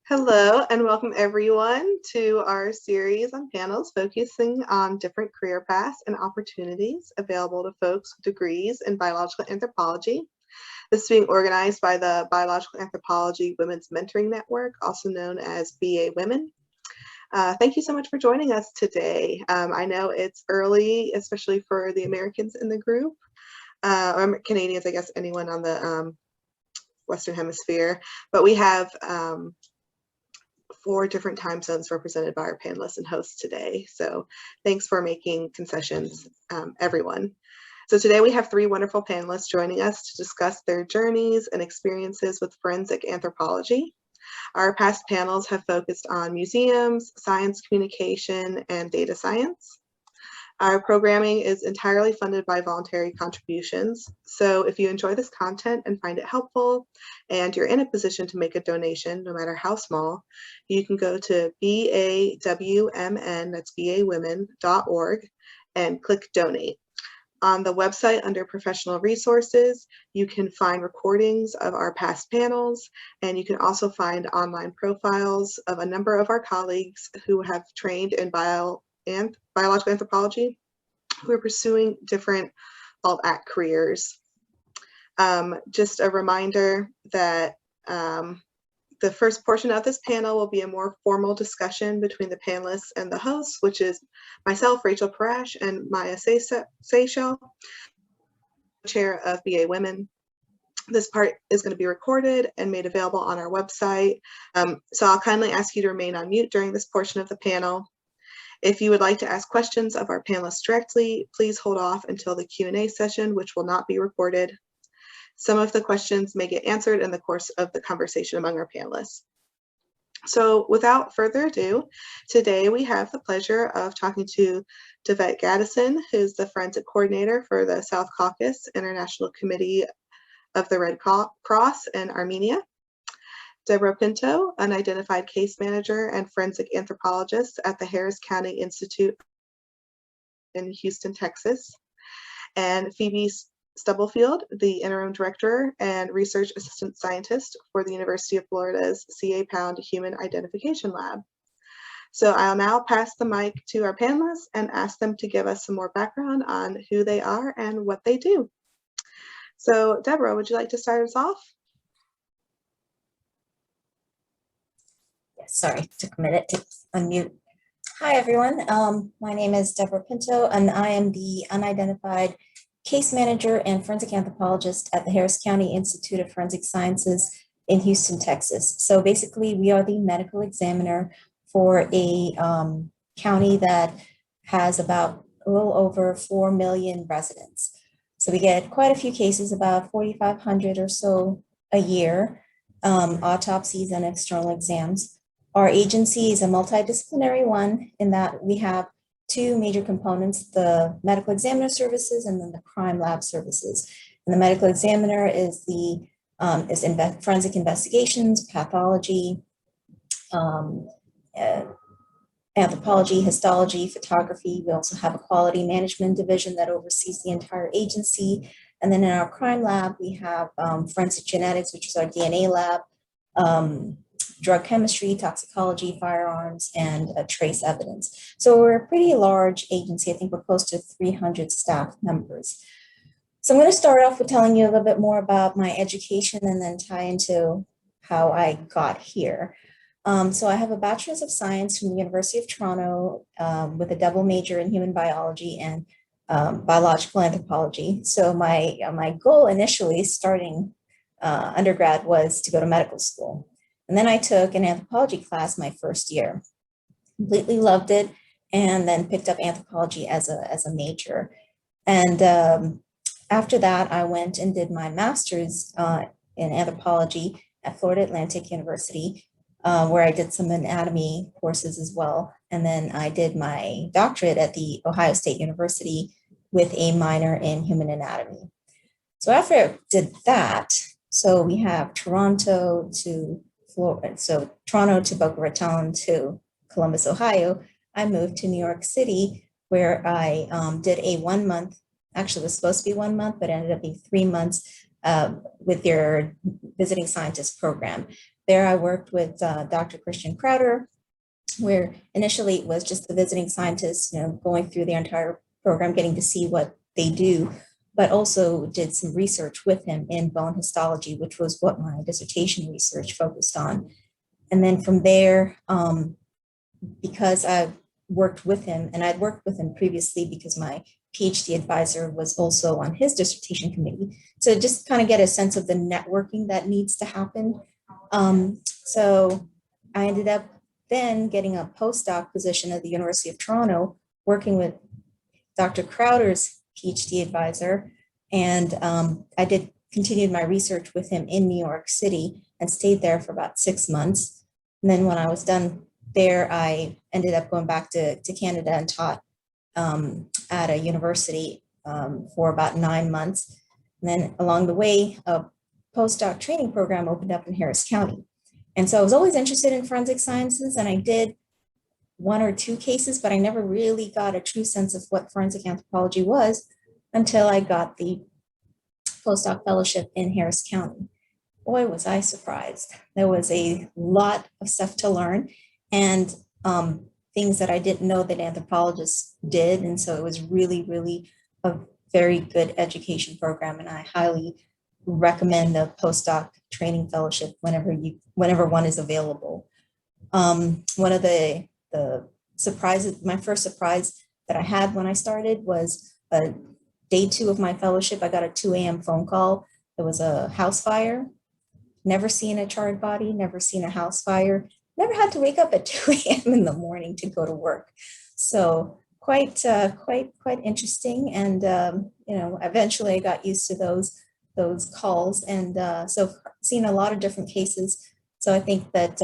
Hello and welcome everyone to our series on panels focusing on different career paths and opportunities available to folks with degrees in biological anthropology. This is being organized by the Biological Anthropology Women's Mentoring Network, also known as BA Women. Thank you so much for joining us today. I know it's early, especially for the Americans in the group, or Canadians, I guess, anyone on the Western Hemisphere, but we have 4 different time zones represented by our panelists and hosts today. So thanks for making concessions, everyone. So today we have 3 wonderful panelists joining us to discuss their journeys and experiences with forensic anthropology. Our past panels have focused on museums, science communication, and data science. Our programming is entirely funded by voluntary contributions. So if you enjoy this content and find it helpful, and you're in a position to make a donation, no matter how small, you can go to BAWMN, that's bawomen.org, and click donate. On the website under professional resources, you can find recordings of our past panels, and you can also find online profiles of a number of our colleagues who have trained in biological anthropology, who are pursuing different alt-act careers. Just a reminder that the first portion of this panel will be a more formal discussion between the panelists and the hosts, which is myself, Rachel Parash, and Maya Seychelles, chair of BA Women. This part is going to be recorded and made available on our website. So I'll kindly ask you to remain on mute during this portion of the panel. If you would like to ask questions of our panelists directly, please hold off until the Q&A session, which will not be recorded. Some of the questions may get answered in the course of the conversation among our panelists. So without further ado, today we have the pleasure of talking to Davette Gadison, who's the forensic coordinator for the South Caucasus International Committee of the Red Cross in Armenia. Deborrah Pinto, an identified case manager and forensic anthropologist at the Harris County Institute in Houston, Texas. And Phoebe Stubblefield, the interim director and research assistant scientist for the University of Florida's C.A. Pound Human Identification Lab. So I'll now pass the mic to our panelists and ask them to give us some more background on who they are and what they do. So Deborah, would you like to start us off? Sorry, took a minute to unmute. Hi, everyone. My name is Deborah Pinto, and I am the unidentified case manager and forensic anthropologist at the Harris County Institute of Forensic Sciences in Houston, Texas. So basically, we are the medical examiner for a county that has about a little over 4 million residents. So we get quite a few cases, about 4,500 or so a year, autopsies and external exams. Our agency is a multidisciplinary one in that we have 2 major components, the medical examiner services and then the crime lab services. And the medical examiner is forensic investigations, pathology, anthropology, histology, photography. We also have a quality management division that oversees the entire agency. And then in our crime lab, we have forensic genetics, which is our DNA lab, drug chemistry, toxicology, firearms, and trace evidence. So we're a pretty large agency. I think we're close to 300 staff members. So I'm going to start off with telling you a little bit more about my education and then tie into how I got here. So I have a bachelor's of science from the University of Toronto with a double major in human biology and biological anthropology. So my goal initially starting undergrad was to go to medical school. And then I took an anthropology class my first year, completely loved it, and then picked up anthropology as a major. And after that, I went and did my master's in anthropology at Florida Atlantic University, where I did some anatomy courses as well. And then I did my doctorate at the Ohio State University with a minor in human anatomy. So after I did that, so we have Toronto to Boca Raton to Columbus, Ohio. I moved to New York City, where I did a 1 month, actually it was supposed to be 1 month, but ended up being 3 months with their visiting scientist program. There I worked with Dr. Christian Crowder, where initially it was just the visiting scientists, going through the entire program, getting to see what they do, but also did some research with him in bone histology, which was what my dissertation research focused on. And then from there, because I worked with him, and I'd worked with him previously because my PhD advisor was also on his dissertation committee, to just kind of get a sense of the networking that needs to happen. So I ended up then getting a postdoc position at the University of Toronto, working with Dr. Crowder's PhD advisor. And I continued my research with him in New York City and stayed there for about 6 months. And then when I was done there, I ended up going back to Canada and taught at a university for about 9 months. And then along the way, a postdoc training program opened up in Harris County. And so I was always interested in forensic sciences, and I did 1 or 2 cases, but I never really got a true sense of what forensic anthropology was until I got the postdoc fellowship in Harris County. Boy, was I surprised. There was a lot of stuff to learn, and things that I didn't know that anthropologists did. And so it was really, really a very good education program, and I highly recommend the postdoc training fellowship whenever one is available. One of the surprises, my first surprise that I had when I started was day 2 of my fellowship. I got a 2 a.m. phone call. There was a house fire. Never seen a charred body, never seen a house fire, never had to wake up at 2 a.m. in the morning to go to work. So quite interesting. And, eventually I got used to those calls, and so seen a lot of different cases. So I think that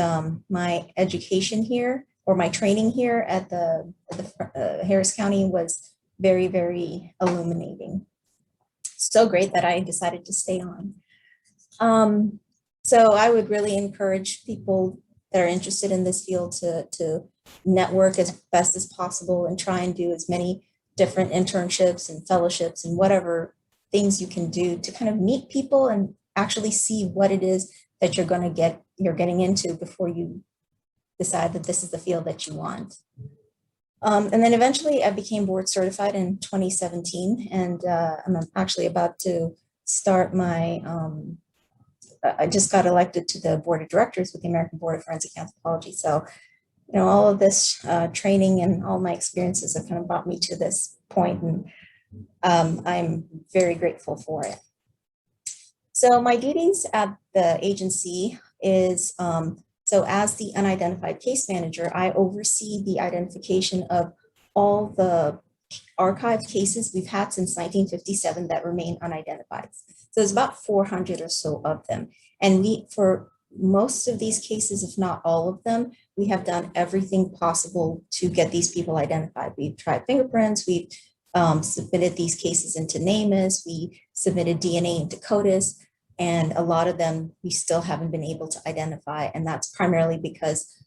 my education here, or my training here at the Harris County, was very, very illuminating. So great that I decided to stay on. So I would really encourage people that are interested in this field to network as best as possible and try and do as many different internships and fellowships and whatever things you can do to kind of meet people and actually see what it is that you're getting into before you decide that this is the field that you want. And then eventually I became board certified in 2017, and I'm actually about to start I just got elected to the board of directors with the American Board of Forensic Anthropology. So, all of this training and all my experiences have kind of brought me to this point, and I'm very grateful for it. So my duties at the agency is, so as the unidentified case manager, I oversee the identification of all the archived cases we've had since 1957 that remain unidentified. So there's about 400 or so of them. And for most of these cases, if not all of them, we have done everything possible to get these people identified. We've tried fingerprints, we've submitted these cases into NamUs, we submitted DNA into CODIS, and a lot of them we still haven't been able to identify. And that's primarily because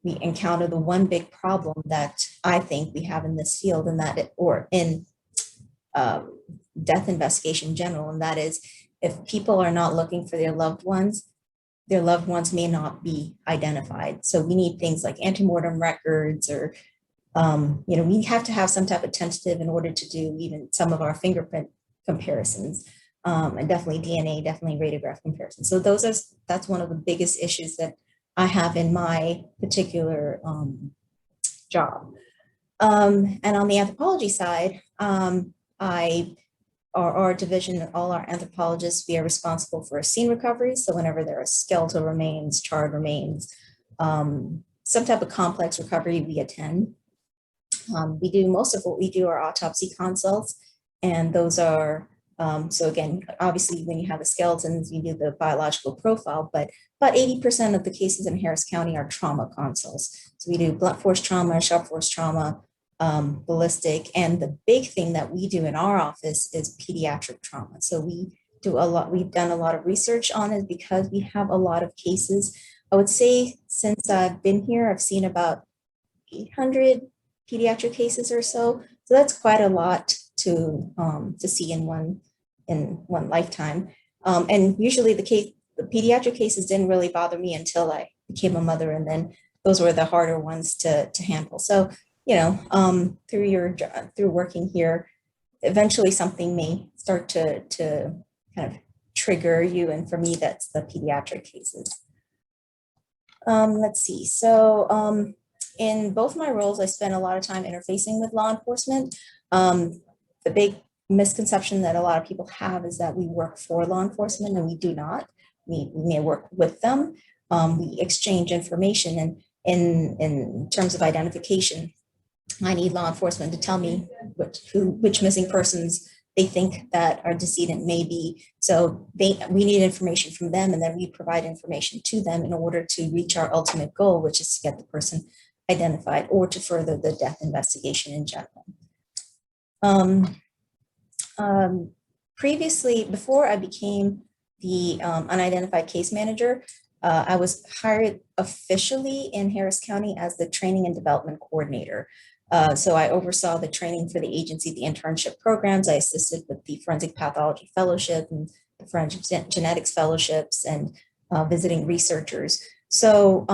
we encounter the one big problem that I think we have in this field, and or in death investigation in general, and that is, if people are not looking for their loved ones may not be identified. So we need things like antemortem records, or we have to have some type of tentative in order to do even some of our fingerprint comparisons, and definitely DNA, definitely radiograph comparisons. So that's one of the biggest issues that I have in my particular job. And on the anthropology side, our division, all our anthropologists, we are responsible for scene recovery. So whenever there are skeletal remains, charred remains, some type of complex recovery, we attend. We do most of what we do are autopsy consults, and those are, so again, obviously when you have the skeletons, you do the biological profile, but about 80% of the cases in Harris County are trauma consults. So we do blunt force trauma, sharp force trauma, ballistic, and the big thing that we do in our office is pediatric trauma. So we've done a lot of research on it because we have a lot of cases. I would say since I've been here, I've seen about 800 pediatric cases or so. So that's quite a lot to see in one lifetime. And usually the the pediatric cases didn't really bother me until I became a mother, and then those were the harder ones to handle. So, you know, through working here, eventually something may start to kind of trigger you, and for me, that's the pediatric cases. Let's see. So in both my roles, I spent a lot of time interfacing with law enforcement. The big misconception that a lot of people have is that we work for law enforcement, and we do not. We may work with them. We exchange information, and in terms of identification, I need law enforcement to tell me which missing persons they think that our decedent may be. So we need information from them, and then we provide information to them in order to reach our ultimate goal, which is to get the person identified or to further the death investigation in general. Previously, before I became the unidentified case manager, I was hired officially in Harris County as the training and development coordinator. So I oversaw the training for the agency, the internship programs. I assisted with the forensic pathology fellowship and the forensic genetics fellowships and visiting researchers. So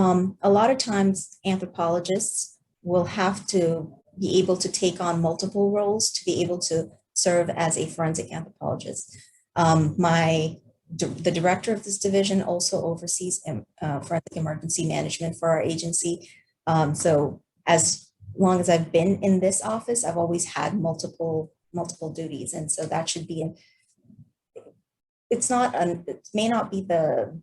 a lot of times anthropologists will have to be able to take on multiple roles to be able to serve as a forensic anthropologist. The director of this division also oversees forensic emergency management for our agency. So as long as I've been in this office, I've always had multiple duties. And so that should be, it may not be the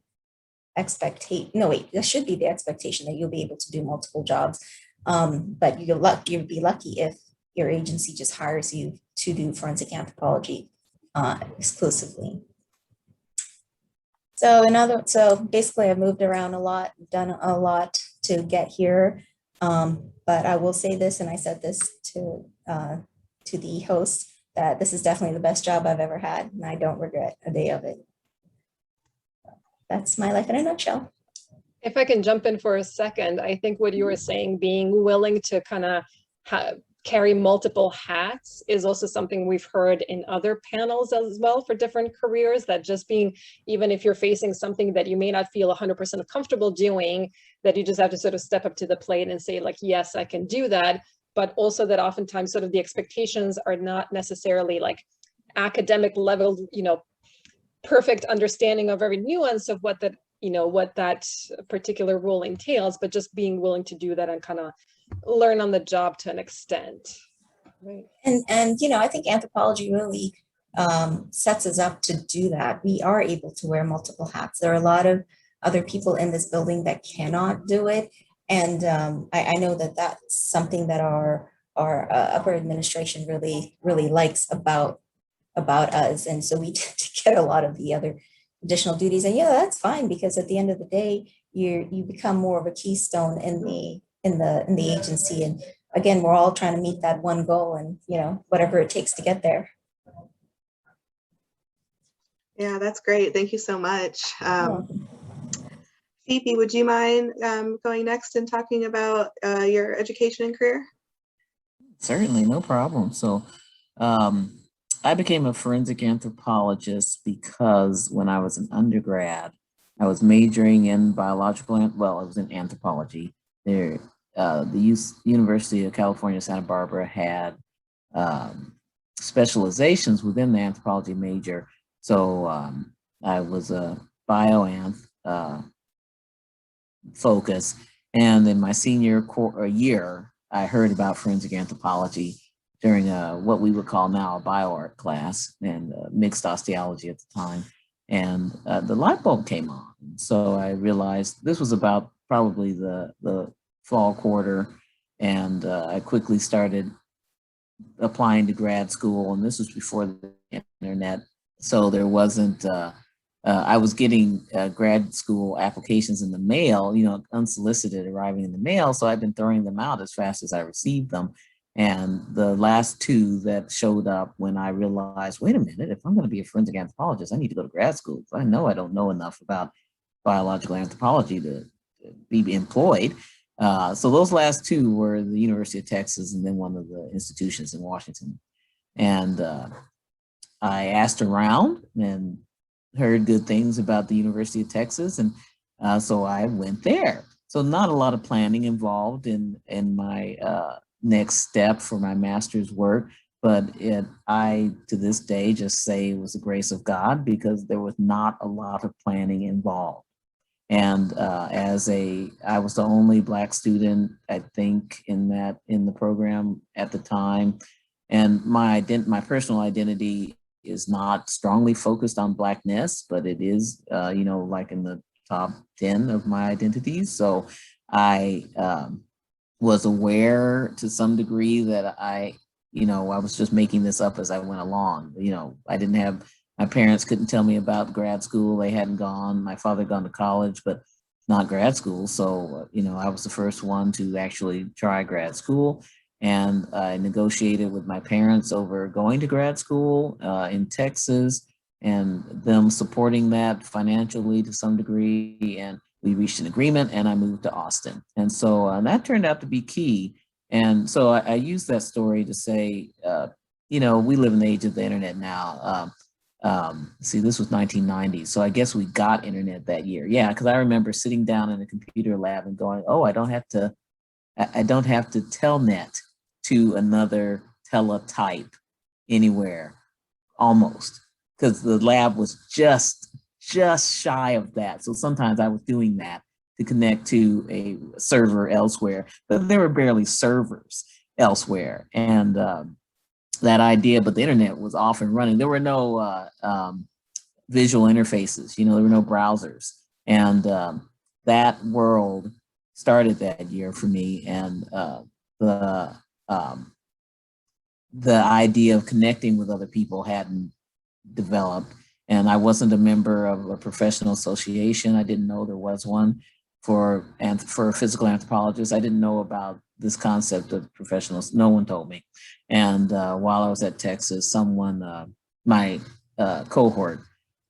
expectation, no wait, that should be the expectation that you'll be able to do multiple jobs. But you'll be lucky if your agency just hires you to do forensic anthropology exclusively. So basically I've moved around a lot, done a lot to get here. But I will say this, and I said this to the host, that this is definitely the best job I've ever had, and I don't regret a day of it. That's my life in a nutshell. If I can jump in for a second, I think what you were saying, being willing to kind of carry multiple hats, is also something we've heard in other panels as well for different careers, that just being, even if you're facing something that you may not feel 100% comfortable doing, that you just have to sort of step up to the plate and say like, yes, I can do that. But also that oftentimes sort of the expectations are not necessarily like academic level, you know, perfect understanding of every nuance of what that, you know, what that particular role entails, but just being willing to do that and kind of learn on the job to an extent. Right. And you know, I think anthropology really sets us up to do that. We are able to wear multiple hats. There are a lot of other people in this building that cannot do it. And I know that that's something that our upper administration really likes about us. And so we tend to get a lot of the other additional duties. And yeah, that's fine, because at the end of the day, you become more of a keystone in the agency. And again, we're all trying to meet that one goal, and you know, whatever it takes to get there. Yeah, that's great. Thank you so much. Phoebe, would you mind going next and talking about your education and career? Certainly, no problem. So I became a forensic anthropologist because when I was an undergrad, I was majoring in biological, well, I was in anthropology. There, the University of California, Santa Barbara had specializations within the anthropology major. So I was a bioanth focus. And in my senior year, I heard about forensic anthropology during what we would call now a bioart class, and mixed osteology at the time. And the light bulb came on. So I realized this was about probably the fall quarter. And I quickly started applying to grad school. And this was before the internet. So there wasn't, I was getting grad school applications in the mail, you know, unsolicited, arriving in the mail. So I've been throwing them out as fast as I received them. And the last two that showed up when I realized, wait a minute, if I'm going to be a forensic anthropologist, I need to go to grad school. I know I don't know enough about biological anthropology to be employed. So those last two were the University of Texas and then one of the institutions in Washington. And I asked around, and heard good things about the University of Texas, and so I went there. So not a lot of planning involved in my next step for my master's work, but I to this day just say it was the grace of God, because there was not a lot of planning involved. And I was the only Black student, I think, in the program at the time, and my personal identity is not strongly focused on Blackness, but it is, like in the top 10 of my identities. So I was aware to some degree that I was just making this up as I went along. I didn't have, my parents couldn't tell me about grad school. They hadn't gone. My father had gone to college, but not grad school. So, I was the first one to actually try grad school. And I negotiated with my parents over going to grad school in Texas, and them supporting that financially to some degree. And we reached an agreement, and I moved to Austin. And so that turned out to be key. And so I use that story to say, we live in the age of the internet now. See, this was 1990. So I guess we got internet that year. Yeah, because I remember sitting down in a computer lab and going, oh, I don't have to telnet to another teletype anywhere, almost, because the lab was just shy of that. So sometimes I was doing that to connect to a server elsewhere, but there were barely servers elsewhere. And that idea, but the internet was off and running. There were no visual interfaces, there were no browsers. And that world started that year for me. And the idea of connecting with other people hadn't developed. And I wasn't a member of a professional association. I didn't know there was one for physical anthropologists. I didn't know about this concept of professionals. No one told me. And while I was at Texas, someone, my cohort,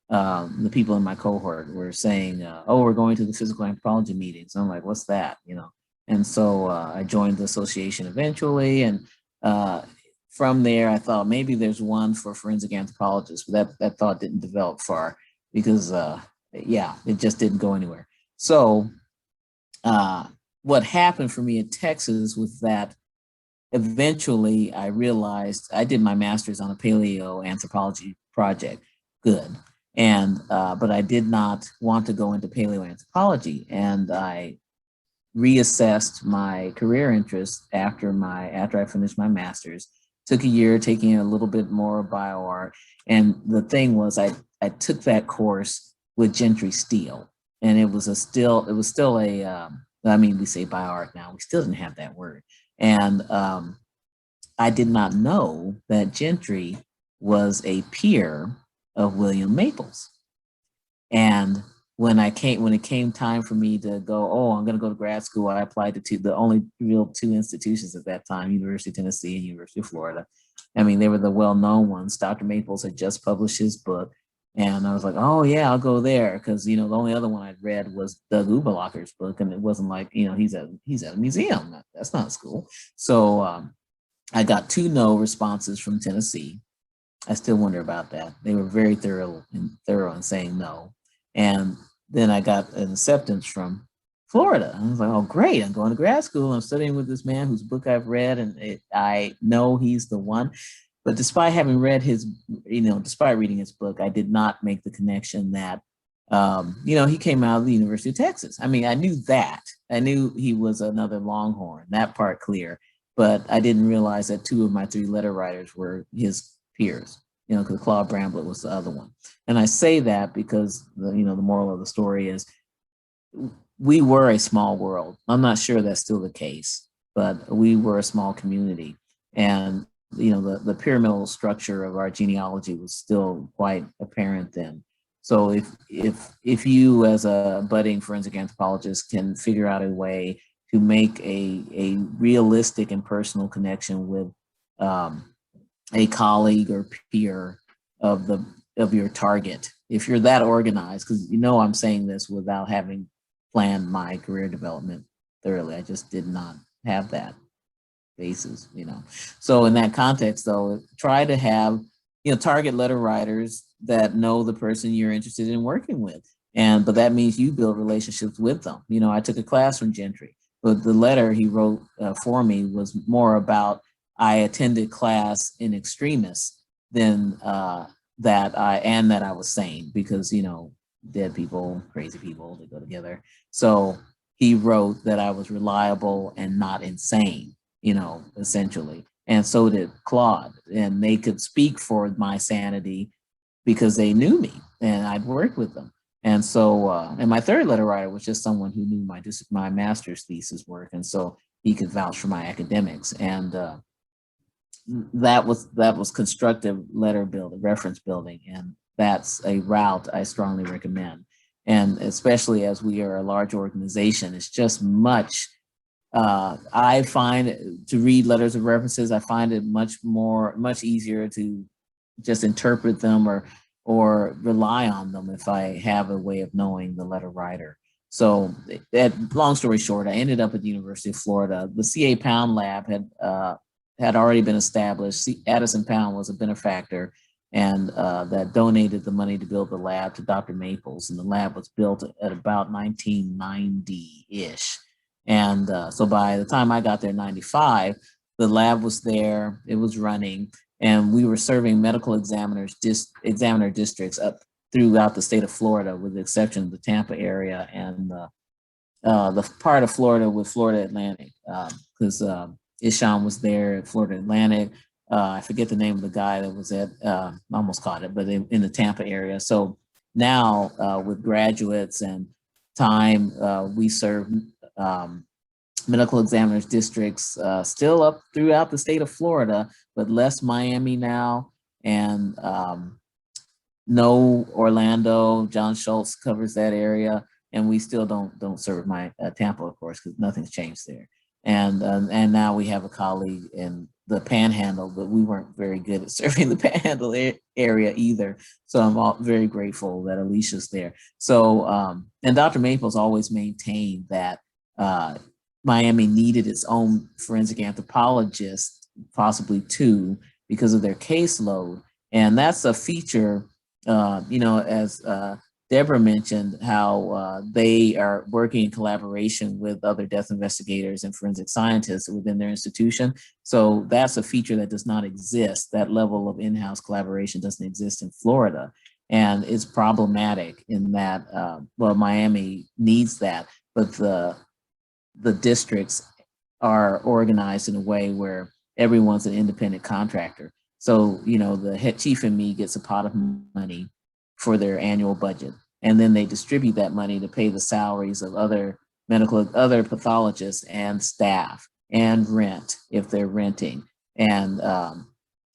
the people in my cohort were saying, oh, we're going to the physical anthropology meetings. I'm like, what's that? And so I joined the association eventually. And from there, I thought maybe there's one for forensic anthropologists, but that thought didn't develop far because, it just didn't go anywhere. So what happened for me in Texas was that eventually I realized I did my master's on a paleoanthropology project. Good. And but I did not want to go into paleoanthropology, and I reassessed my career interests after I finished my master's. Took a year taking a little bit more bioart, and the thing was I took that course with Gentry Steele, and it was still a we say bioart now, we still didn't have that word. And I did not know that Gentry was a peer of William Maples. And when it came time for me to go, I'm going to go to grad school, I applied to the only real two institutions at that time, University of Tennessee and University of Florida. They were the well-known ones. Dr. Maples had just published his book, and I was like, oh yeah, I'll go there, because the only other one I'd read was Doug Ubelacher's book, and it wasn't like he's at a museum. That's not a school. So I got 2 no responses from Tennessee. I still wonder about that. They were very thorough in saying no. And then I got an acceptance from Florida. I was like, oh, great. I'm going to grad school. I'm studying with this man whose book I've read, and I know he's the one. But despite having read despite reading his book, I did not make the connection that, he came out of the University of Texas. I knew that. I knew he was another Longhorn, that part clear. But I didn't realize that 2 of my 3 letter writers were his peers, because Claude Bramblett was the other one. And I say that because the moral of the story is we were a small world. I'm not sure that's still the case, but we were a small community. And, the pyramidal structure of our genealogy was still quite apparent then. So if you as a budding forensic anthropologist can figure out a way to make a realistic and personal connection with a colleague or peer of your target, if you're that organized, because I'm saying this without having planned my career development thoroughly. I just did not have that basis, So in that context, though, try to have, target letter writers that know the person you're interested in working with. But that means you build relationships with them. You know, I took a class from Gentry, but the letter he wrote for me was more about I attended class in extremis than that I was sane, because, you know, dead people, crazy people, they go together. So he wrote that I was reliable and not insane, you know, essentially. And so did Claude. And they could speak for my sanity because they knew me and I'd worked with them. And so, and my third letter writer was just someone who knew my master's thesis work. And so he could vouch for my academics. And that was constructive letter building, reference building. And that's a route I strongly recommend. And especially as we are a large organization, it's just much, I find to read letters of references, I find it much easier to just interpret them or rely on them if I have a way of knowing the letter writer. So long story short, I ended up at the University of Florida. The C.A. Pound lab had already been established. Addison Pound was a benefactor and that donated the money to build the lab to Dr. Maples. And the lab was built at about 1990-ish. And so by the time I got there in 95, the lab was there, it was running, and we were serving medical examiner districts up throughout the state of Florida, with the exception of the Tampa area and the part of Florida with Florida Atlantic, because Isham was there at Florida Atlantic. I forget the name of the guy that was at, almost caught it, but in the Tampa area. So now with graduates and time, we serve medical examiners districts still up throughout the state of Florida, but less Miami now, and no Orlando. John Schultz covers that area, and we still don't serve Tampa, of course, because nothing's changed there. And now we have a colleague in the Panhandle, but we weren't very good at serving the Panhandle area either. So I'm very grateful that Alicia's there. So and Dr. Maples always maintained that Miami needed its own forensic anthropologist, possibly two, because of their caseload. And that's a feature, you know, as Deborah mentioned, how they are working in collaboration with other death investigators and forensic scientists within their institution. So that's a feature that does not exist. That level of in-house collaboration doesn't exist in Florida. And it's problematic in that, well, Miami needs that, but the districts are organized in a way where everyone's an independent contractor. So, you know, the head chief and me gets a pot of money for their annual budget. And then they distribute that money to pay the salaries of other pathologists and staff and rent if they're renting. And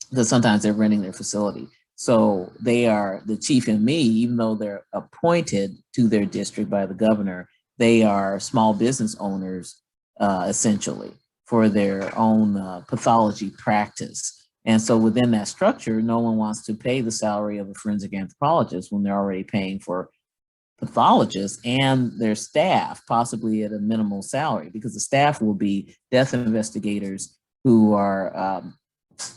because sometimes they're renting their facility. So they are, the chief and me, even though they're appointed to their district by the governor, they are small business owners, essentially, for their own pathology practice. And so within that structure, no one wants to pay the salary of a forensic anthropologist when they're already paying for pathologists and their staff, possibly at a minimal salary, because the staff will be death investigators who are,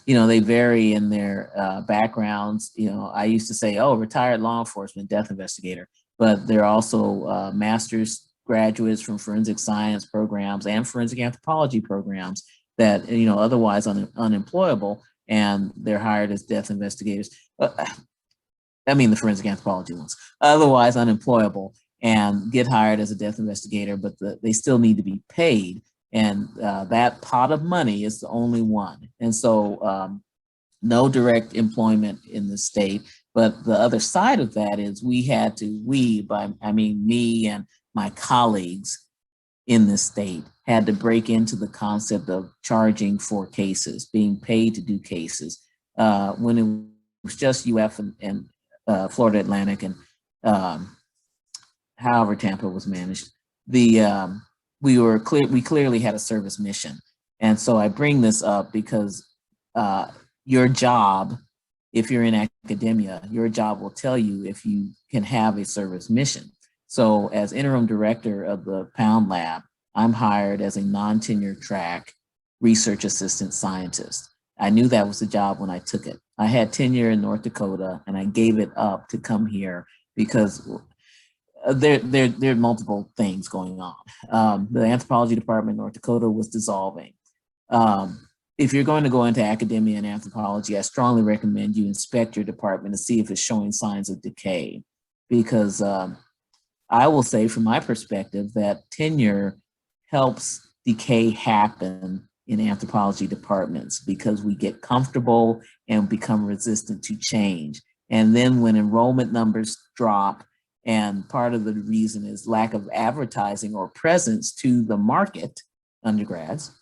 you know, they vary in their backgrounds. You know, I used to say, oh, retired law enforcement death investigator, but they're also master's graduates from forensic science programs and forensic anthropology programs that, you know, otherwise unemployable, and they're hired as death investigators. I mean, the forensic anthropology ones, otherwise unemployable, and get hired as a death investigator, but they still need to be paid. And that pot of money is the only one. And so no direct employment in the state. But the other side of that is I mean me and my colleagues in this state had to break into the concept of charging for cases, being paid to do cases. When it was just UF and Florida Atlantic and however Tampa was managed, we clearly had a service mission. And so I bring this up because your job, if you're in academia, your job will tell you if you can have a service mission. So as interim director of the Pound Lab, I'm hired as a non-tenure track research assistant scientist. I knew that was the job when I took it. I had tenure in North Dakota and I gave it up to come here because there are multiple things going on. The anthropology department in North Dakota was dissolving. If you're going to go into academia and anthropology, I strongly recommend you inspect your department to see if it's showing signs of decay, because I will say from my perspective that tenure helps decay happen in anthropology departments because we get comfortable and become resistant to change. And then when enrollment numbers drop, and part of the reason is lack of advertising or presence to the market, undergrads,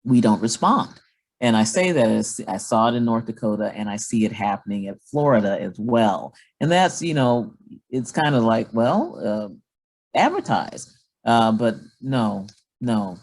we don't respond. And I say that as I saw it in North Dakota and I see it happening at Florida as well. And that's, it's kind of like, well, advertise, but no,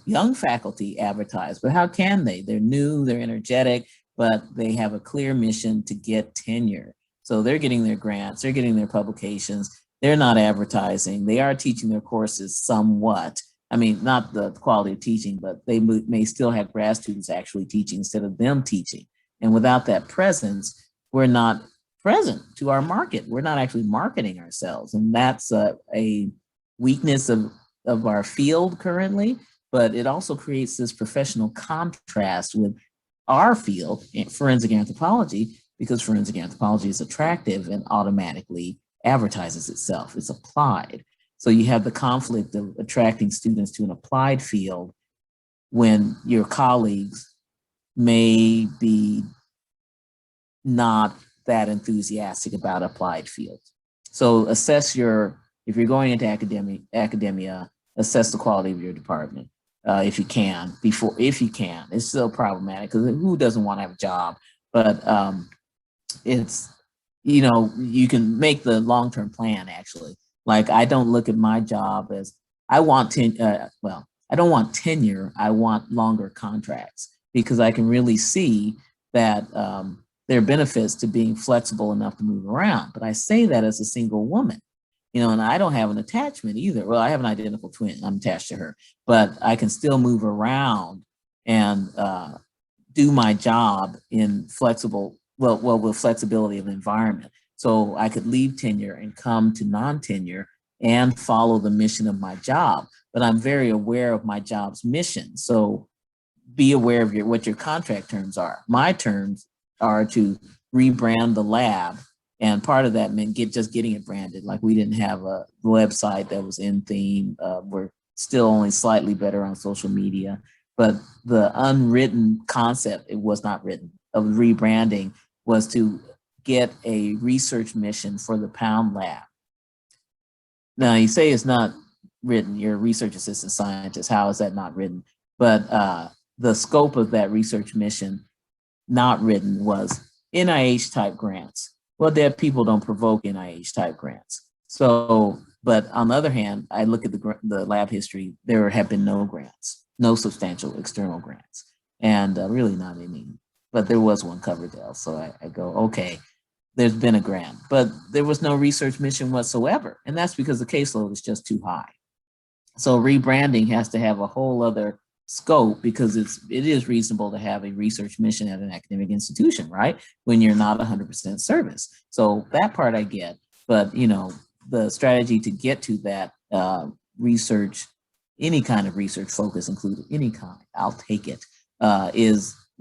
young faculty advertise, but how can they? They're new, they're energetic, but they have a clear mission to get tenure. So they're getting their grants, they're getting their publications, they're not advertising, they are teaching their courses somewhat. I mean, not the quality of teaching, but they may still have grad students actually teaching instead of them teaching. And without that presence, we're not present to our market. We're not actually marketing ourselves. And that's a weakness of our field currently, but it also creates this professional contrast with our field, forensic anthropology, because forensic anthropology is attractive and automatically advertises itself. It's applied. So you have the conflict of attracting students to an applied field when your colleagues may be not that enthusiastic about applied fields. So assess if you're going into academia, assess the quality of your department if you can. It's still problematic because who doesn't want to have a job? But it's, you can make the long-term plan actually. Like I don't look at my job as I don't want tenure, I want longer contracts because I can really see that there are benefits to being flexible enough to move around. But I say that as a single woman, and I don't have an attachment either. Well, I have an identical twin, I'm attached to her, but I can still move around and do my job in with flexibility of environment. So I could leave tenure and come to non-tenure and follow the mission of my job. But I'm very aware of my job's mission. So be aware of what your contract terms are. My terms are to rebrand the lab. And part of that meant just getting it branded. Like we didn't have a website that was in theme. We're still only slightly better on social media. But the unwritten concept, it was not written, of rebranding was to get a research mission for the Pound Lab. Now you say it's not written, you're a research assistant scientist, how is that not written? But the scope of that research mission not written was NIH type grants. Well, dead people don't provoke NIH type grants. So, but on the other hand, I look at the lab history, there have been no grants, no substantial external grants, and really not any, but there was one Coverdell. So I go, okay, there's been a grant, but there was no research mission whatsoever. And that's because the caseload is just too high. So rebranding has to have a whole other scope because it is reasonable to have a research mission at an academic institution, right? When you're not 100% service. So that part I get, but the strategy to get to that research, any kind of research focus, including any kind, I'll take it,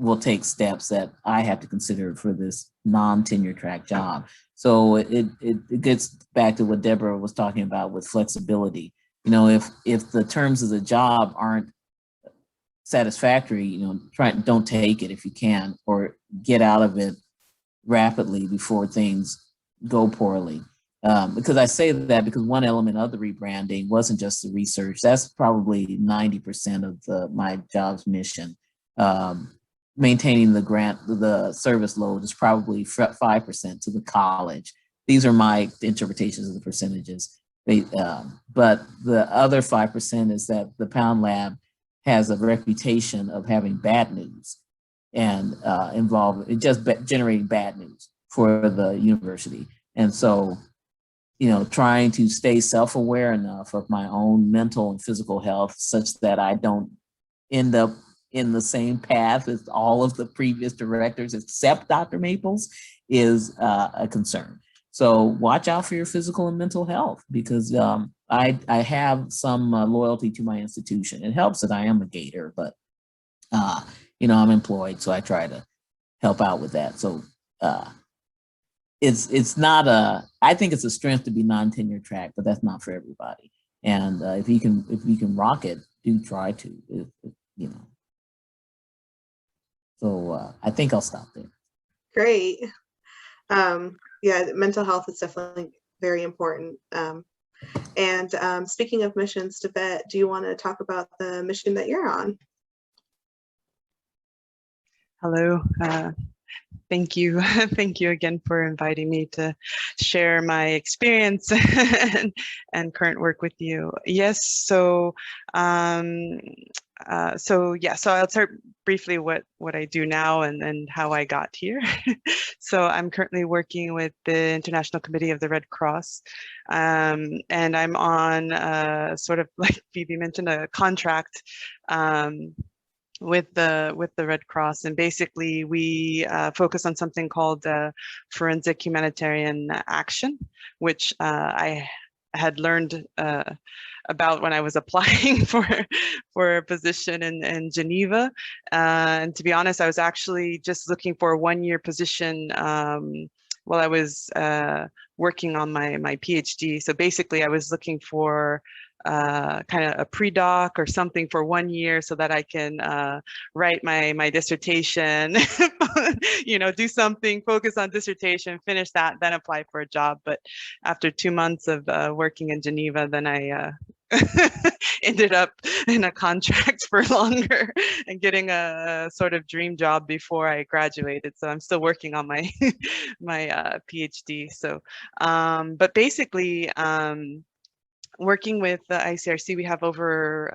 will take steps that I have to consider for this non-tenure track job. So it gets back to what Deborah was talking about with flexibility. If the terms of the job aren't satisfactory, don't take it if you can, or get out of it rapidly before things go poorly. Because I say that because one element of the rebranding wasn't just the research. That's probably 90% of my job's mission. Maintaining the service load is probably 5% to the college. These are my interpretations of the percentages. But the other 5% is that the Pound Lab has a reputation of having bad news and generating bad news for the university. And so, trying to stay self-aware enough of my own mental and physical health such that I don't end up in the same path as all of the previous directors, except Dr. Maples, is a concern. So watch out for your physical and mental health, because I have some loyalty to my institution. It helps that I am a Gator, but I'm employed, so I try to help out with that. So it's not I think it's a strength to be non-tenure track, but that's not for everybody. And if you can rock it, do try to, So I think I'll stop there. Great. Yeah, mental health is definitely very important. And speaking of missions, Davette, do you want to talk about the mission that you're on? Hello. Thank you. Thank you again for inviting me to share my experience and current work with you. Yes, so I'll start briefly what I do now and how I got here. So I'm currently working with the International Committee of the Red Cross, and I'm on sort of like Phoebe mentioned, a contract with the Red Cross, and basically we focus on something called forensic humanitarian action, which I had learned about when I was applying for a position in Geneva. And to be honest, I was actually just looking for a one-year position while I was working on my PhD. So basically I was looking for kind of a pre-doc or something for 1 year so that I can write my dissertation, do something, focus on dissertation, finish that, then apply for a job. But after 2 months of working in Geneva, then I ended up in a contract for longer and getting a sort of dream job before I graduated. So I'm still working on my PhD. So, but basically, working with the ICRC, we have over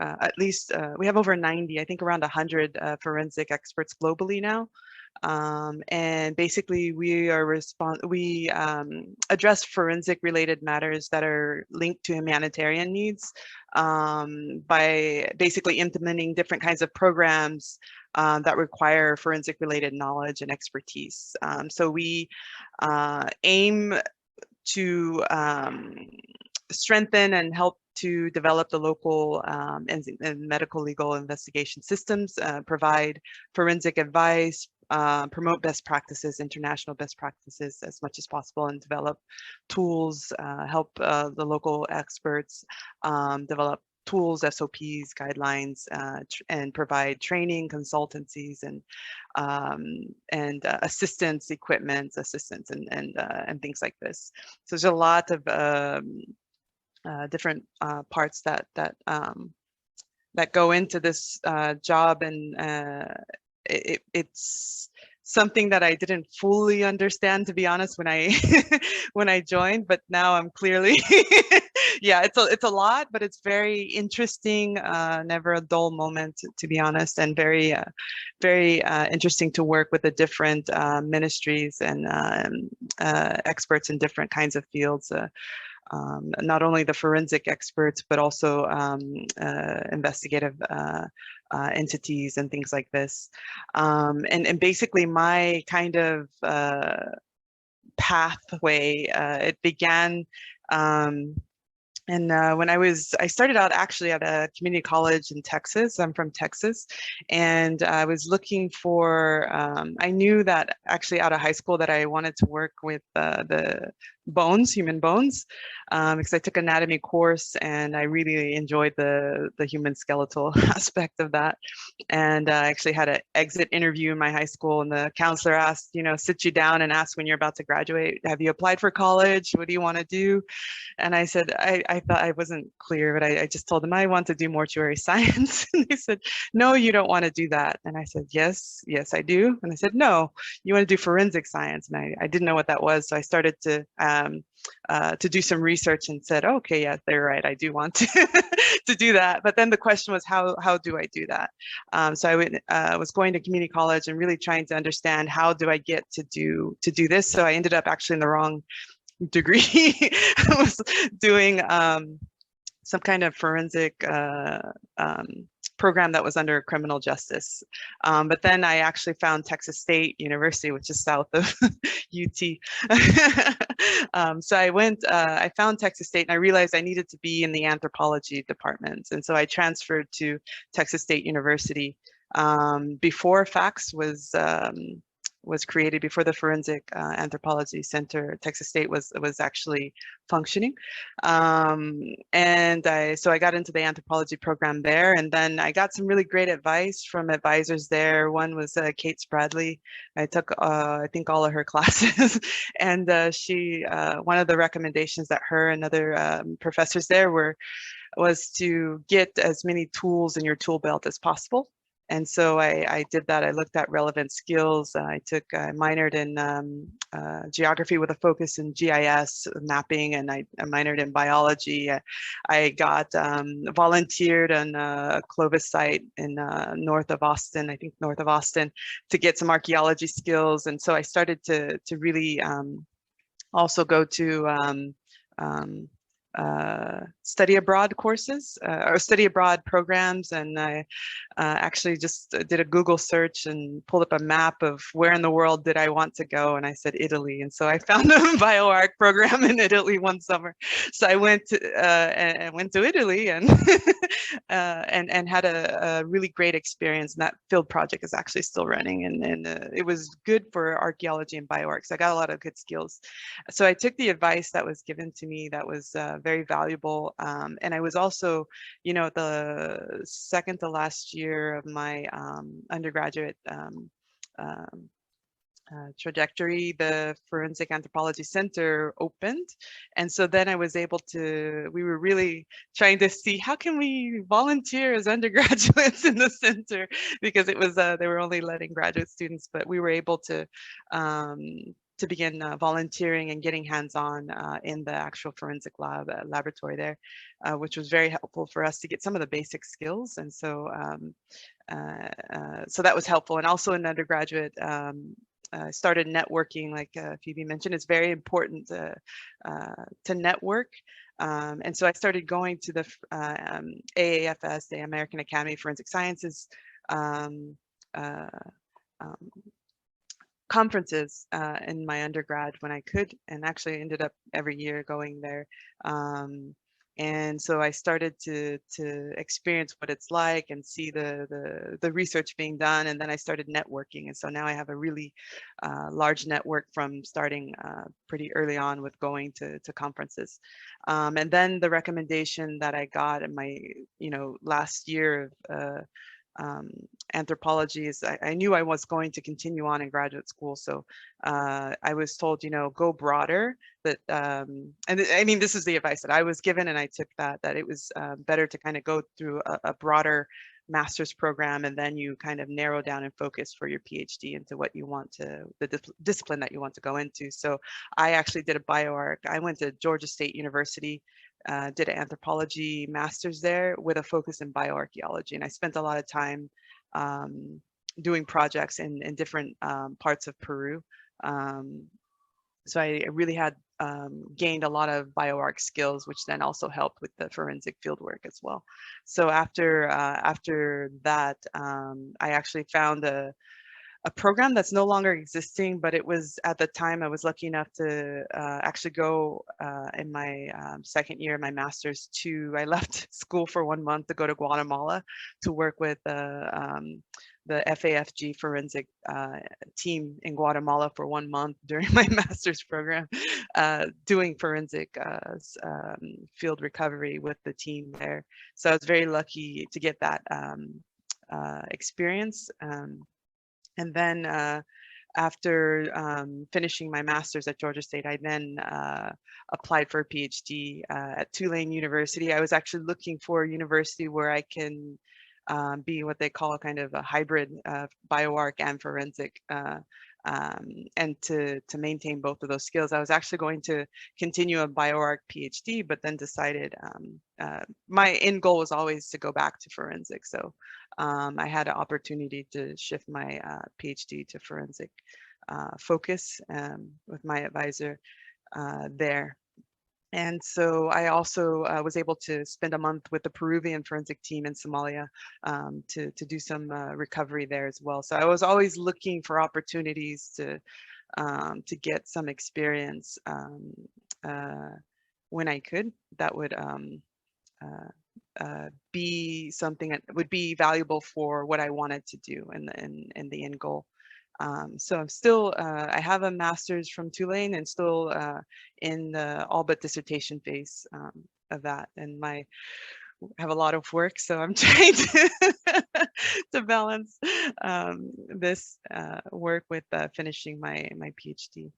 we have over 90, I think around 100 forensic experts globally now. And basically we address forensic related matters that are linked to humanitarian needs by basically implementing different kinds of programs that require forensic related knowledge and expertise. So we aim to strengthen and help to develop the local and medical legal investigation systems, provide forensic advice, promote best practices, international best practices as much as possible, and develop tools, help the local experts develop tools, SOPs, guidelines, and provide training, consultancies, and assistance, equipment, assistance, and things like this. So there's a lot of different parts that go into this job, and it's something that I didn't fully understand, to be honest, when I when I joined, but now I'm clearly yeah, it's a lot, but it's very interesting, never a dull moment, to be honest, and very interesting to work with the different ministries and experts in different kinds of fields. Not only the forensic experts, but also investigative entities and things like this. And basically my kind of pathway, it began and when I started out actually at a community college in Texas. I'm from Texas, and I was looking for, I knew that actually out of high school that I wanted to work with the human bones, because I took an anatomy course and I really enjoyed the human skeletal aspect of that. And I actually had an exit interview in my high school, and the counselor asked, sit you down and ask when you're about to graduate, have you applied for college? What do you want to do? And I said, I thought I wasn't clear, but I just told them I want to do mortuary science. And they said, no, you don't want to do that. And I said, yes, I do. And I said, no, you want to do forensic science. And I didn't know what that was. So I started to do some research and said, okay, yeah, they're right. I do want to do that. But then the question was, how do I do that? So I was going to community college and really trying to understand, how do I get to do this? So I ended up actually in the wrong degree. I was doing some kind of forensic program that was under criminal justice. But then I actually found Texas State University, which is south of UT. So I found Texas State, and I realized I needed to be in the anthropology department. And so I transferred to Texas State University before FACS was created, before the Forensic Anthropology Center. Texas State was actually functioning. So I got into the anthropology program there, and then I got some really great advice from advisors there. One was Kate Spradley. I took, I think, all of her classes, and one of the recommendations that her and other professors there was to get as many tools in your tool belt as possible. And so I did that. I looked at relevant skills. I minored in geography with a focus in GIS mapping, and I minored in biology. I got volunteered on a Clovis site in north of Austin, I think north of Austin, to get some archaeology skills. And so I started to really also go to study abroad courses or study abroad programs, and I actually just did a Google search and pulled up a map of where in the world did I want to go, and I said Italy, and so I found a bioarc program in Italy one summer. So I went to Italy and and had a really great experience. And that field project is actually still running, and it was good for archaeology and bioarcs. I got a lot of good skills. So I took the advice that was given to me that was very valuable. And I was also, the second to last year of my undergraduate trajectory, the Forensic Anthropology Center opened. And so then I was able to, we were really trying to see how can we volunteer as undergraduates in the center, because it was, they were only letting graduate students, but we were able to begin volunteering and getting hands-on in the actual forensic laboratory there, which was very helpful for us to get some of the basic skills. And so, so that was helpful. And also in undergraduate, started networking, like Phoebe mentioned. It's very important to network. And so I started going to the AAFS, the American Academy of Forensic Sciences, conferences in my undergrad when I could, and actually ended up every year going there. And so I started to experience what it's like and see the research being done, and then I started networking. And so now I have a really large network from starting pretty early on with going to conferences. And then the recommendation that I got in my last year of anthropology is I knew I was going to continue on in graduate school. So I was told, go broader. That and I mean, this is the advice that I was given, and I took that it was better to kind of go through a broader master's program, and then you kind of narrow down and focus for your PhD into what you want to, the discipline that you want to go into. So I actually did a bioarc. I went to Georgia State University, did an anthropology master's there with a focus in bioarchaeology. And I spent a lot of time doing projects in different parts of Peru. So I really had gained a lot of bioarc skills, which then also helped with the forensic fieldwork as well. So after that, I actually found a program that's no longer existing, but it was, at the time I was lucky enough to actually go in my second year of my master's I left school for 1 month to go to Guatemala to work with the FAFG forensic team in Guatemala for 1 month during my master's program, doing forensic field recovery with the team there. So I was very lucky to get that experience. And then after finishing my master's at Georgia State, I then applied for a PhD at Tulane University. I was actually looking for a university where I can be what they call kind of a hybrid bioarc and forensic, and to maintain both of those skills. I was actually going to continue a bioarc PhD, but then decided my end goal was always to go back to forensic. So I had an opportunity to shift my PhD to forensic focus with my advisor there. And so I also was able to spend a month with the Peruvian forensic team in Somalia to do some recovery there as well. So I was always looking for opportunities to get some experience when I could. That would be something that would be valuable for what I wanted to do in the end goal. So I'm still, I have a master's from Tulane and still in the all but dissertation phase of that. And I have a lot of work, so I'm trying to balance this work with finishing my PhD.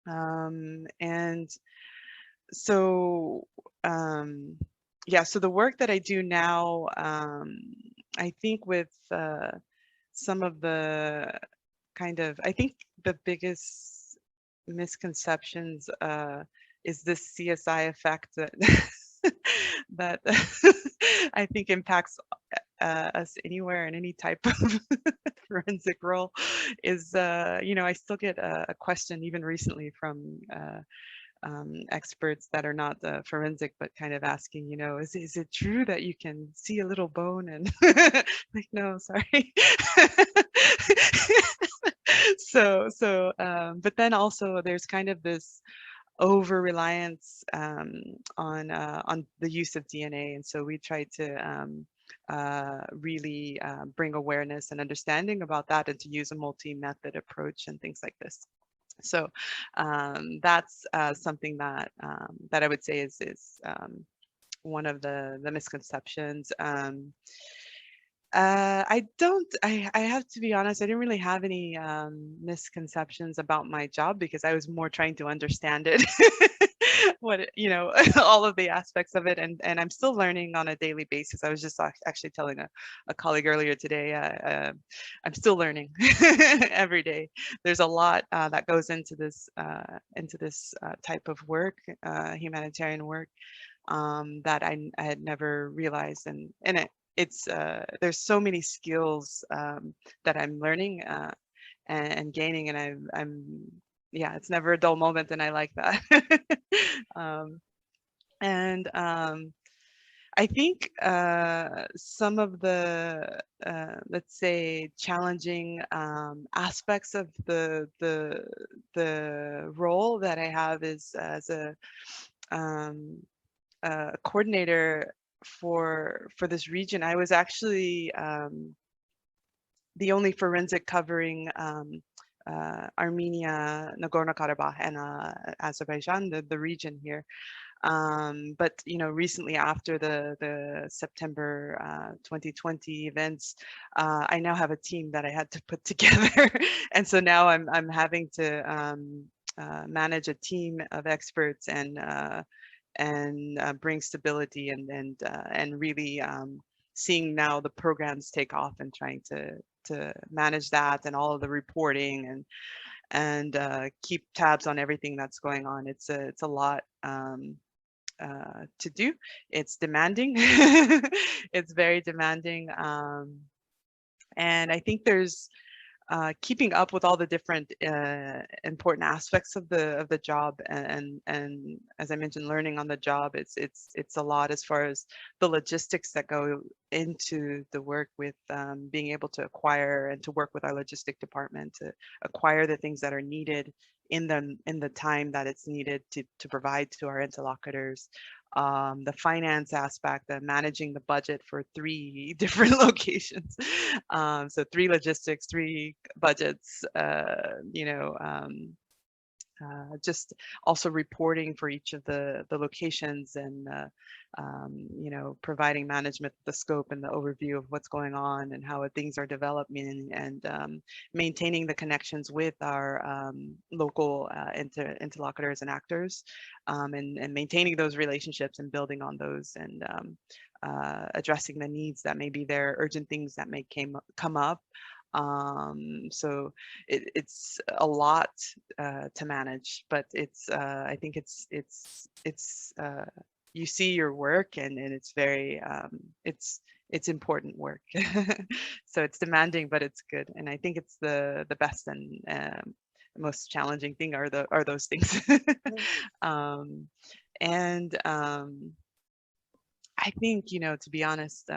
And so, yeah, so the work that I do now, I think with some of the I think the biggest misconceptions is this CSI effect that that I think impacts us anywhere in any type of forensic role is, I still get a question even recently from experts that are not forensic, but kind of asking, is it true that you can see a little bone? And like, no, sorry. But then also there's kind of this over reliance on the use of DNA, and so we try to really bring awareness and understanding about that, and to use a multi-method approach and things like this. So that's something that that I would say is one of the misconceptions. I have to be honest, I didn't really have any misconceptions about my job, because I was more trying to understand it, all of the aspects of it. And I'm still learning on a daily basis. I was just actually telling a colleague earlier today, I'm still learning every day. There's a lot that goes into this type of work, humanitarian work, that I had never realized. And it's there's so many skills that I'm learning and gaining, and I'm yeah, it's never a dull moment, and I like that. And I think some of the let's say challenging aspects of the role that I have is as a coordinator for this region. I was actually the only forensic covering Armenia, Nagorno-Karabakh, and Azerbaijan, the region here. But recently, after the September 2020 events, I now have a team that I had to put together, and so now I'm having to manage a team of experts and bring stability and really seeing now the programs take off, and trying to manage that and all of the reporting and keep tabs on everything that's going on. It's a lot to do. It's demanding. It's very demanding, and I think there's keeping up with all the different important aspects of the job, and as I mentioned, learning on the job. It's a lot as far as the logistics that go into the work, with being able to acquire and to work with our logistic department to acquire the things that are needed in the time that it's needed to provide to our interlocutors. The finance aspect, the managing the budget for 3 different locations. So 3 logistics, 3 budgets, just also reporting for each of the locations, and providing management the scope and the overview of what's going on and how things are developing, and maintaining the connections with our local interlocutors and actors, and maintaining those relationships and building on those, and addressing the needs that may be there, urgent things that may come up. So it's a lot to manage, but it's I think it's you see your work, and it's very it's important work. So it's demanding, but it's good, and I think it's the best and most challenging thing are those things. And I think, you know, to be honest,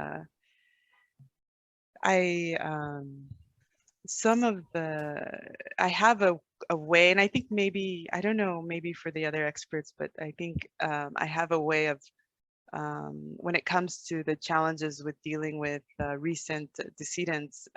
some of the, I have a way, and I think maybe, I don't know, maybe for the other experts, but I think I have a way of, when it comes to the challenges with dealing with recent decedents,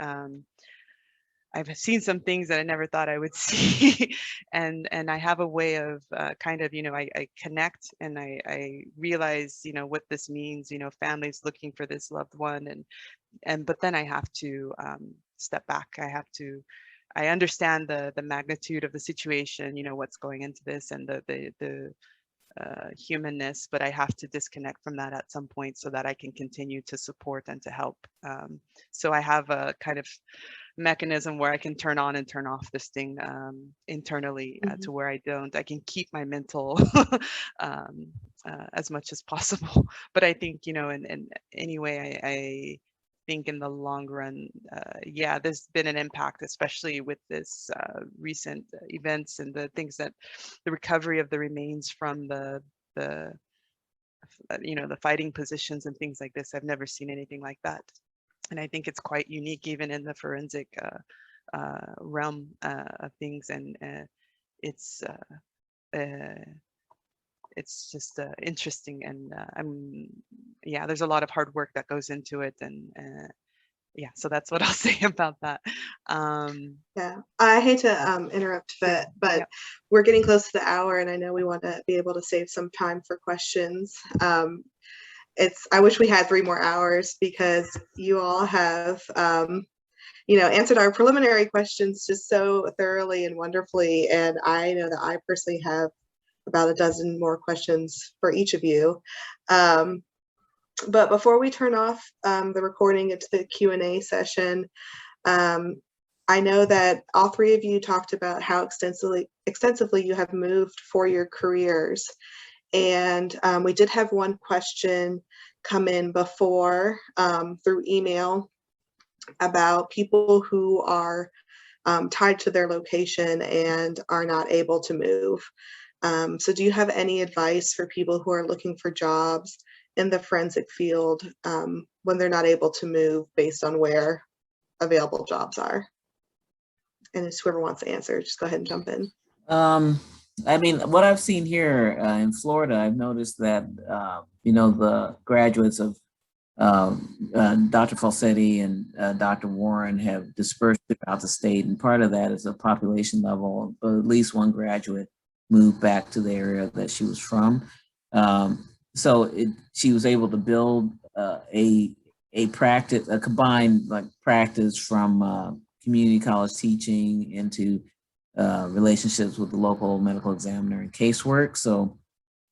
I've seen some things that I never thought I would see, and I have a way of kind of, you know, I connect and I realize, you know, what this means, you know, families looking for this loved one, and but then I have to step back. I understand the magnitude of the situation, you know, what's going into this, and the humanness, but I have to disconnect from that at some point so that I can continue to support and to help. So I have a kind of mechanism where I can turn on and turn off this thing internally to where I can keep my mental as much as possible. But I think, you know, in anyway, I think in the long run, yeah, there's been an impact, especially with this recent events and the things that the recovery of the remains from the you know, the fighting positions and things like this. I've never seen anything like that. And I think it's quite unique even in the forensic realm of things. And it's just interesting. And yeah, there's a lot of hard work that goes into it. And yeah, so that's what I'll say about that. Yeah, I hate to interrupt, but Yeah. we're getting close to the hour, and I know we want to be able to save some time for questions. I wish we had 3 more hours because you all have, you know, answered our preliminary questions just so thoroughly and wonderfully. And I know that I personally have about a dozen more questions for each of you. But before we turn off the recording into the Q&A session, I know that all 3 of you talked about how extensively you have moved for your careers. And we did have one question come in before through email about people who are tied to their location and are not able to move. So do you have any advice for people who are looking for jobs in the forensic field when they're not able to move based on where available jobs are? And it's whoever wants to answer, just go ahead and jump in. I mean, what I've seen here in Florida, I've noticed that, you know, the graduates of Dr. Falsetti and Dr. Warren have dispersed throughout the state. And part of that is a population level, but at least one graduate moved back to the area that she was from. So she was able to build a practice, a combined like practice from community college teaching into relationships with the local medical examiner and casework. So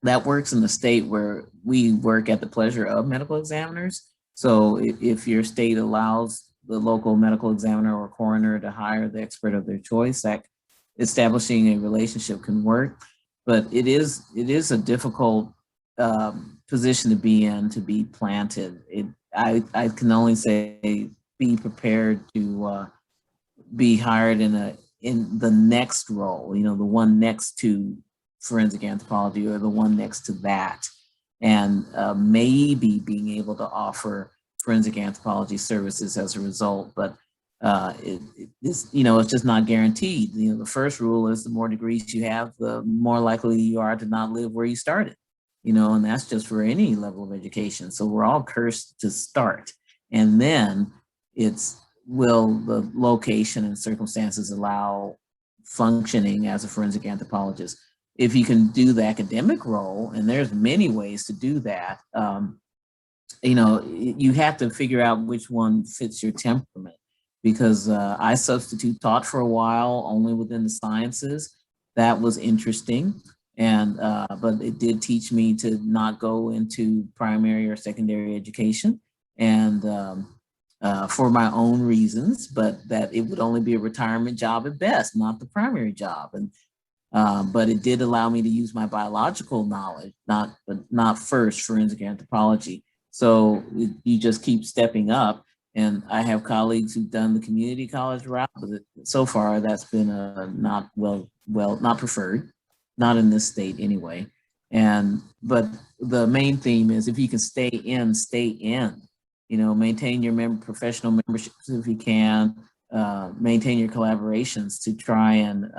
that works in the state where we work at the pleasure of medical examiners. So if your state allows the local medical examiner or coroner to hire the expert of their choice, that establishing a relationship can work. But it is a difficult position to be in, to be planted. I can only say be prepared to be hired in the next role, you know, the one next to forensic anthropology or the one next to that, and maybe being able to offer forensic anthropology services as a result. But it's, you know, it's just not guaranteed. You know, the first rule is the more degrees you have, the more likely you are to not live where you started, you know, and that's just for any level of education. So we're all cursed to start. And then it's, will the location and circumstances allow functioning as a forensic anthropologist? If you can do the academic role, and there's many ways to do that, you know, you have to figure out which one fits your temperament. Because I substitute taught for a while only within the sciences. That was interesting. And but it did teach me to not go into primary or secondary education, and for my own reasons, but that it would only be a retirement job at best, not the primary job. And but it did allow me to use my biological knowledge, not first forensic anthropology. So you just keep stepping up. And I have colleagues who've done the community college route, but so far that's been not preferred, not in this state anyway. But the main theme is if you can stay in, you know, maintain your professional memberships if you can, maintain your collaborations to try and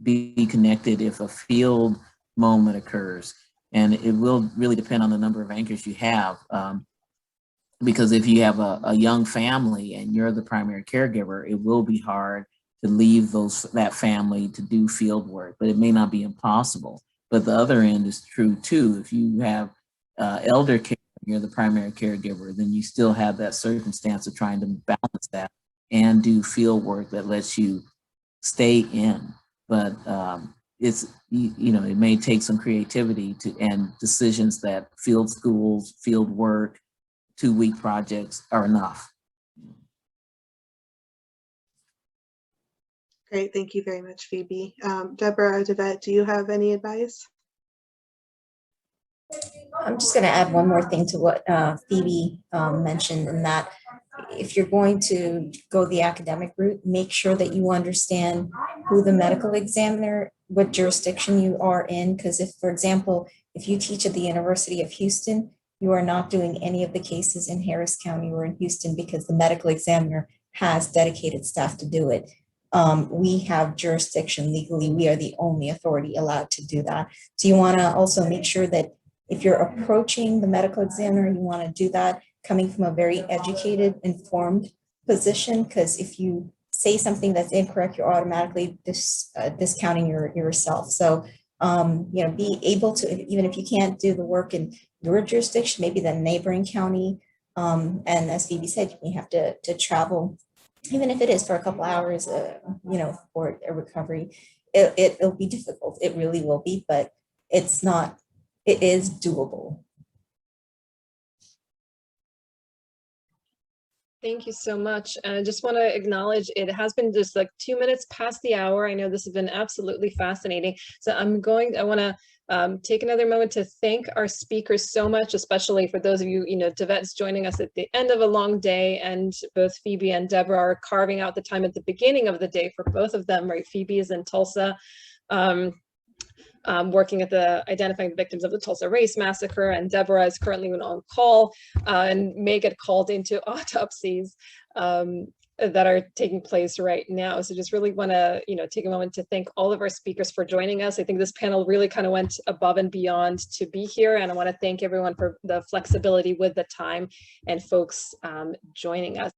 be connected if a field moment occurs. And it will really depend on the number of anchors you have. Because if you have a young family and you're the primary caregiver, it will be hard to leave that family to do field work, but it may not be impossible. But the other end is true too. If you have elder care, you're the primary caregiver, then you still have that circumstance of trying to balance that and do field work that lets you stay in. But it's, you know, it may take some creativity and decisions that field schools, field work, 2-week projects are enough. Great, thank you very much, Phoebe. Deborah or Davette, do you have any advice? I'm just going to add one more thing to what Phoebe mentioned, in that if you're going to go the academic route, make sure that you understand who the medical examiner, what jurisdiction you are in. Because if, for example, if you teach at the University of Houston, you are not doing any of the cases in Harris County or in Houston because the medical examiner has dedicated staff to do it. We have jurisdiction legally. We are the only authority allowed to do that. So you want to also make sure that if you're approaching the medical examiner, you want to do that coming from a very educated, informed position, because if you say something that's incorrect, you're automatically discounting yourself. So, you know, be able to, even if you can't do the work in your jurisdiction, maybe the neighboring county. And as Phoebe said, you may have to travel, even if it is for a couple hours, you know, for a recovery. It'll be difficult. It really will be, but it's not, it is doable. Thank you so much. And I just want to acknowledge it has been just like 2 minutes past the hour. I know this has been absolutely fascinating. So I want to take another moment to thank our speakers so much, especially for those of you, you know, Davette's joining us at the end of a long day, and both Phoebe and Deborah are carving out the time at the beginning of the day for both of them, right? Phoebe is in Tulsa, working at the identifying victims of the Tulsa Race Massacre, and Deborah is currently on call and may get called into autopsies that are taking place right now. So just really want to, you know, take a moment to thank all of our speakers for joining us. I think this panel really kind of went above and beyond to be here, and I want to thank everyone for the flexibility with the time and folks joining us.